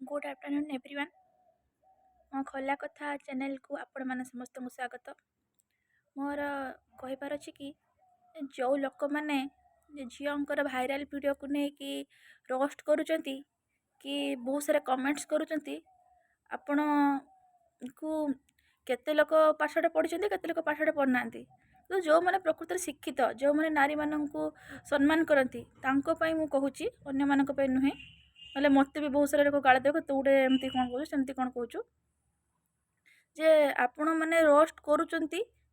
Good afternoon everyone. मो खोला कथा चैनल को आपण मैंने समस्त को स्वागत। मोर कहबार अछि कि जो लोक मैंने झीर भाइराल वीडियो को लेकिन रोस्ट करुँच कि बहुत सारा कमेंट्स करुँच आपण को केते लोक पाठटा पढ़ी केते लोक पाठटा पढ़ना तो जो मैंने प्रकृत शिक्षित जो मैंने नारी मानक सम्मान करती मुझे कहूँ अन्य नुहे ना मत भी बहुत सारा लोग गाड़ी देख तू गोटे एमती कौन कहूँ सेमती कौन कहूँ जे आपण मैंने रोस्ट करुँच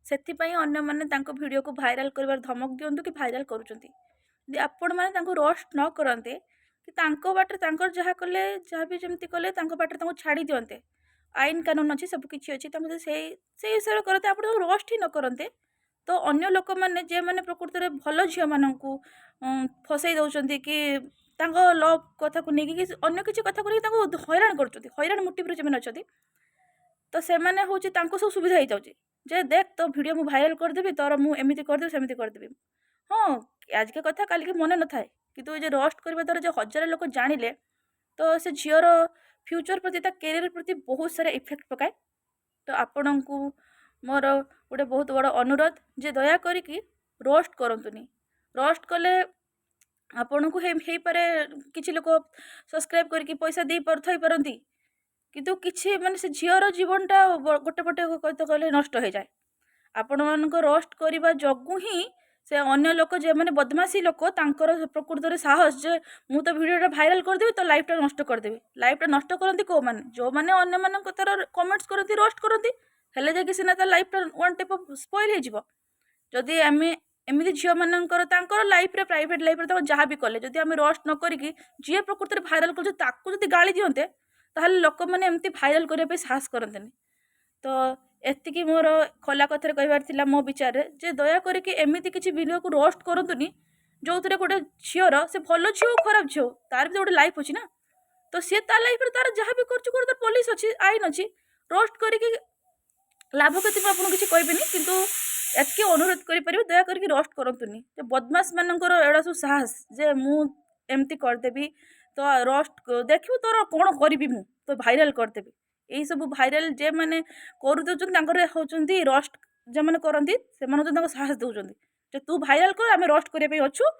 से अन्य मैंने वीडियो को भाइराल कर धमक दिंतु कि भाइराल करुँच आपण मैंने रोस्ट न करते कि बाटे जहाँ कले जहाँ भी जमती कले बाटे छाड़ी दिंते आईन कानून अच्छी सबकि अच्छी से हिसाब से करते आप रोस्ट ही न करते तो अन्य लोक मैंने जे मैंने प्रकृत में भल झील मानू फसई दौरान कि लव कथा को लेकिन अन्य किसी कथा को लेकिन हैरान कर हैरान मोटिव जो अच्छा तो से हूँ सब सुविधा हो जाए जे देख तो वीडियो मुझे भाइराल करदेवी तोर मुझे करदेवी सेमती करदेवी। हाँ आज के कथा काल के मन न थाए कि ये रोस्ट करने द्वारा जो हजार लोग जानिले तो से झीर फ्यूचर प्रति कैरियर प्रति बहुत सारा इफेक्ट पकाए। तो आपण को मोर गोटे बहुत बड़ अनुरोध जे दया करिकी रोस्ट करंतुनी। रोस्ट कले आपण को हे पारे किछि लोक सब्सक्राइब करके पैसा दे पारथई परंती किंतु किछि माने से झीर जीवनटा गोटे पटे कहते कहले नष्ट हो जाए। आपण मानक रोस्ट करने जगू ही से अन्य लोक जे मैंने बदमाशी लोक प्रकृत में साहस जे मु तो वीडियोटा भाइराल करदेवी तो लाइफटा नष्ट करदेवी। लाइफटा नष्ट करती कौ मैंने जो मैंने अन्य मान तार कमेंट्स करती रोस्ट करती हेले जाकि सीना तार लाइफटा वन टाइप ऑफ स्पॉइल हो जदि आम एमती झील मानकर लाइफ रे प्राइवेट लाइफ रे जहाँ भी कले जदि आम रोस्ट न करिकी जी प्रकृत में भाइराल कर गाड़ी दिंते ताहले लोक मैंने एमती भाइराल करने साहस करते तो एतिकी मोर खोला कथार कहबार मो विचार जे दया करके एमती किसी वीडियो को रोस्ट करंतुनी जो थे गोटे झीर से भल झील खराब झील तार भी गोटे लाइफ अच्छी ना तो सी तार लाइफ तार जहाँ भी कर पुलिस अच्छी आईन अच्छी रोस्ट करके लाभ क्षति आपको किसी कहबेनि किंतु एतके अनुरोध करें दया करके रोस्ट करंतुनी जो बदमाश मानकर एड़ा सब साहस जे मुझे करदेवी तो रोस्ट देखियो तोर कौन करी मु तो भाइराल करदेवी यही सब भाइराल जे मैंने कर दौरान रोस्ट जो मैंने करती से साहस दौरान जो तू भाइराल कर आम रोस्ट करने अच्छु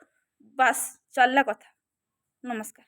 बास चलला कथा। नमस्कार।